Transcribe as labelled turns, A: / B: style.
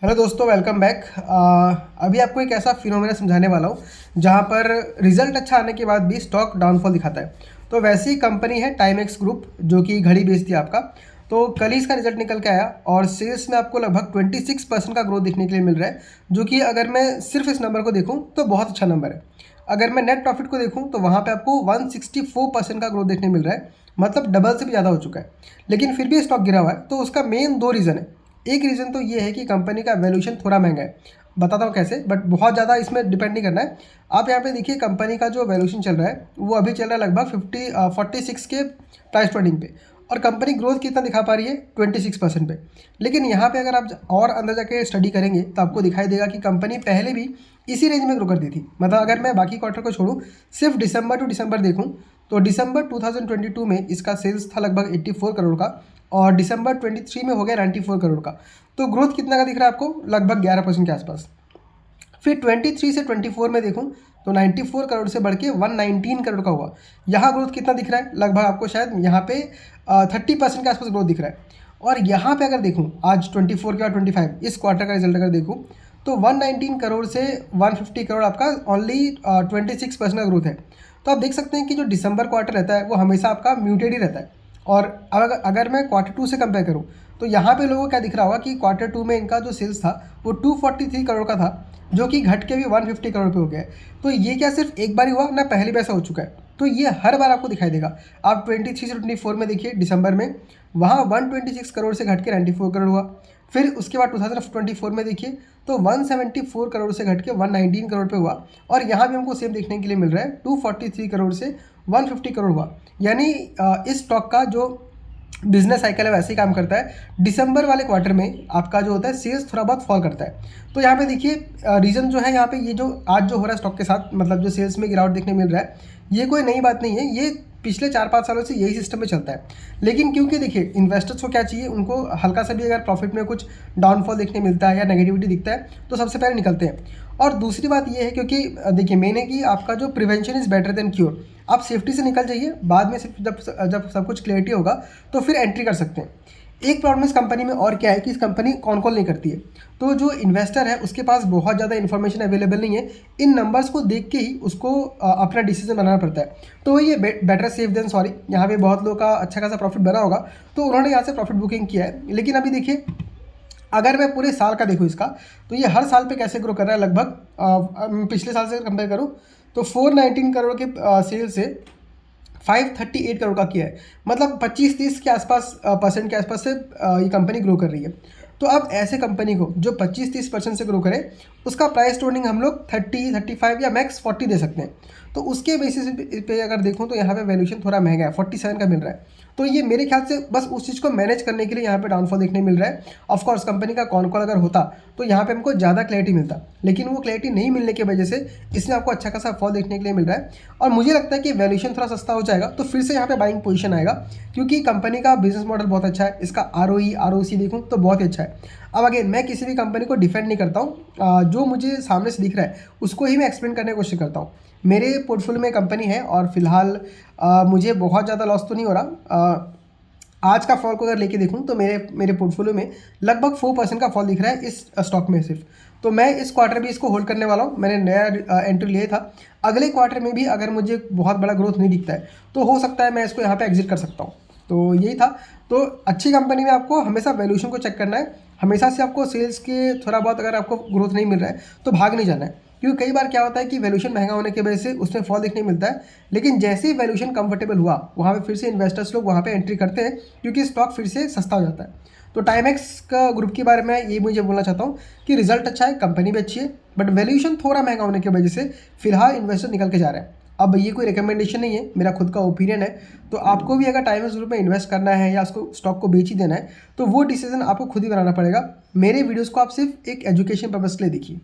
A: Hello दोस्तों, welcome back. अभी आपको एक ऐसा फिनोमेना समझाने वाला हूँ जहाँ पर रिजल्ट अच्छा आने के बाद भी स्टॉक डाउनफॉल दिखाता है। तो वैसी कंपनी है टाइमेक्स ग्रुप, जो कि घड़ी बेचती है आपका। तो कल ही इसका रिजल्ट निकल के आया और सेल्स में आपको लगभग 26% का ग्रोथ देखने के लिए मिल रहा है, जो कि अगर मैं सिर्फ इस नंबर को देखूँ तो बहुत अच्छा नंबर है। अगर मैं नेट प्रॉफिट को देखूँ तो वहाँ पे आपको 164% का ग्रोथ देखने मिल रहा है, मतलब डबल से भी ज़्यादा हो चुका है। लेकिन फिर भी स्टॉक गिरा हुआ है, तो उसका मेन दो रीज़न है। एक रीज़न तो ये है कि कंपनी का वैल्यूएशन थोड़ा महंगा है। बताता हूँ कैसे, बट बहुत ज़्यादा इसमें डिपेंड नहीं करना है। आप यहाँ पे देखिए, कंपनी का जो वैल्यूएशन चल रहा है वो अभी चल रहा है लगभग 46 के प्राइस ट्रेडिंग पे, और कंपनी ग्रोथ कितना दिखा पा रही है 26% पे। लेकिन यहाँ पे अगर आप और अंदर जाके स्टडी करेंगे तो आपको दिखाई देगा कि कंपनी पहले भी इसी रेंज में ग्रो करती थी। मतलब अगर मैं बाकी क्वार्टर को छोड़ूँ, सिर्फ दिसंबर टू दिसंबर देखूँ, तो दिसंबर 2022 में इसका सेल्स था लगभग 84 करोड़ का, और दिसंबर 23 में हो गया 94 करोड़ का। तो ग्रोथ कितना का दिख रहा है आपको? लगभग 11% के आसपास। फिर 23 से 24 में देखूं तो 94 करोड़ से बढ़ के 119 करोड़ का हुआ। यहाँ ग्रोथ कितना दिख रहा है? लगभग आपको शायद यहाँ पे 30% के आसपास ग्रोथ दिख रहा है। और यहाँ पे अगर देखूँ आज 24 के बाद 25 इस क्वार्टर का रिजल्ट अगर देखूँ, तो 119 करोड़ से 150 करोड़ आपका ओनली 26% का ग्रोथ है। तो आप देख सकते हैं कि जो दिसंबर क्वार्टर रहता है वो हमेशा आपका म्यूटेड ही रहता है। और अगर मैं क्वार्टर टू से कंपेयर करूँ, तो यहाँ पे लोगों को क्या दिख रहा होगा कि क्वार्टर टू में इनका जो सेल्स था वो 243 करोड़ का था, जो कि घट के भी 150 करोड़ पे हो गया है। तो ये क्या सिर्फ एक बार ही हुआ ना, पहली बार ऐसा हो चुका है। तो ये हर बार आपको दिखाई देगा। आप 23 से 24 में देखिए, दिसंबर में वहाँ 126 करोड़ से घट के 94 करोड़ हुआ। फिर उसके बाद 2024 में देखिए तो 174 करोड़ से घट के 119 करोड़ पे हुआ। और यहाँ भी हमको सेम देखने के लिए मिल रहा है, 243 करोड़ से 150 करोड़ हुआ। यानी इस स्टॉक का जो बिजनेस साइकिल है वैसे ही काम करता है। दिसंबर वाले क्वार्टर में आपका जो होता है सेल्स थोड़ा बहुत फॉल करता है। तो यहाँ पे देखिए, रीज़न जो है यहाँ पे, ये जो आज जो हो रहा है स्टॉक के साथ, मतलब जो सेल्स में गिरावट देखने मिल रहा है, ये कोई नई बात नहीं है। ये पिछले 4-5 सालों से यही सिस्टम में चलता है। लेकिन क्योंकि देखिए, इन्वेस्टर्स को क्या चाहिए, उनको हल्का सा भी अगर प्रॉफिट में कुछ डाउनफॉल देखने मिलता है या नेगेटिविटी दिखता है तो सबसे पहले निकलते हैं। और दूसरी बात ये है, क्योंकि देखिए मेन है कि आपका जो prevention is better than cure. आप सेफ्टी से निकल जाइए, बाद में सिर्फ जब सब कुछ क्लियरिटी होगा तो फिर एंट्री कर सकते हैं। एक प्रॉब्लम इस कंपनी में और क्या है कि इस कंपनी कौन कौन नहीं करती है। तो जो इन्वेस्टर है उसके पास बहुत ज़्यादा इन्फॉर्मेशन अवेलेबल नहीं है। इन नंबर्स को देख के ही उसको अपना डिसीजन बनाना पड़ता है। तो ये बेटर सेफ देन सॉरी। यहाँ पे बहुत लोगों का अच्छा खासा प्रॉफिट बना होगा, तो उन्होंने यहाँ से प्रॉफिट बुकिंग किया है। लेकिन अभी देखिए, अगर मैं पूरे साल का देखूँ इसका, तो ये हर साल पे कैसे ग्रो कर रहा है। लगभग पिछले साल से कंपेयर करूँ तो 419 करोड़ के सेल से 538 करोड़ का किया है। मतलब 25-30 के आसपास परसेंट के आसपास से ये कंपनी ग्रो कर रही है। तो अब ऐसे कंपनी को जो 25-30% से ग्रो करे, उसका प्राइस टोनिंग हम लोग 30-35 या मैक्स 40 दे सकते हैं। तो उसके बेसिस पे अगर देखूँ तो यहाँ पे वैल्यूएशन थोड़ा महंगा है, 47 का मिल रहा है। तो ये मेरे ख्याल से बस उस चीज़ को मैनेज करने के लिए यहाँ पे डाउनफॉल देखने मिल रहा है। ऑफकोर्स कंपनी का कौन कौन अगर होता तो यहाँ पे हमको ज़्यादा क्लैरिटी मिलता, लेकिन वो क्लैरिटी नहीं मिलने की वजह से इसमें आपको अच्छा खासा फॉल देखने के लिए मिल रहा है। और मुझे लगता है कि वैल्यूएशन थोड़ा सस्ता हो जाएगा तो फिर से यहाँ पे बाइंग पोजीशन आएगा, क्योंकि कंपनी का बिजनेस मॉडल बहुत अच्छा है। इसका ROE ROC देखूँ तो बहुत ही अच्छा है। अब अगेन, मैं किसी भी कंपनी को डिफेंड नहीं करता हूँ, जो मुझे सामने से दिख रहा है उसको ही मैं एक्सप्लेन करने की कोशिश करता हूँ। मेरे पोर्टफोलियो में कंपनी है और फिलहाल मुझे बहुत ज़्यादा लॉस तो नहीं हो रहा। आज का फॉल को अगर लेके देखूं तो मेरे मेरे पोर्टफोलियो में लगभग 4% का फॉल दिख रहा है इस स्टॉक में सिर्फ। तो मैं इस क्वार्टर भी इसको होल्ड करने वाला हूं। मैंने नया एंट्री लिया था। अगले क्वार्टर में भी अगर मुझे बहुत बड़ा ग्रोथ नहीं दिखता है तो हो सकता है मैं इसको यहाँ पे एग्जिट कर सकता हूँ। तो यही था। तो अच्छी कंपनी में आपको हमेशा वैल्यूएशन को चेक करना है। हमेशा से आपको सेल्स के थोड़ा बहुत अगर आपको ग्रोथ नहीं मिल रहा है तो भाग नहीं जाना है, क्योंकि कई बार क्या होता है कि वैल्यूएशन महंगा होने की वजह से उसमें फॉल देखने मिलता है। लेकिन जैसे ही वैल्यूएशन कंफर्टेबल हुआ, वहाँ पे फिर से इन्वेस्टर्स लोग वहाँ पे एंट्री करते हैं, क्योंकि स्टॉक फिर से सस्ता हो जाता है। तो टाइमेक्स का ग्रुप के बारे में ये मुझे बोलना चाहता हूँ कि रिजल्ट अच्छा है, कंपनी भी अच्छी है, बट वैल्यूएशन थोड़ा महंगा होने की वजह से फिलहाल इन्वेस्टर निकल के जा रहे हैं। अब ये कोई रिकमेंडेशन नहीं है, मेरा खुद का ओपिनियन है। तो आपको भी अगर टाइमेक्स ग्रुप में इन्वेस्ट करना है या उसको स्टॉक को बेच ही देना है, तो वो डिसीजन आपको खुद ही बनाना पड़ेगा। मेरे वीडियोज़ को आप सिर्फ एक एजुकेशन पर्पज़ के लिए देखिए।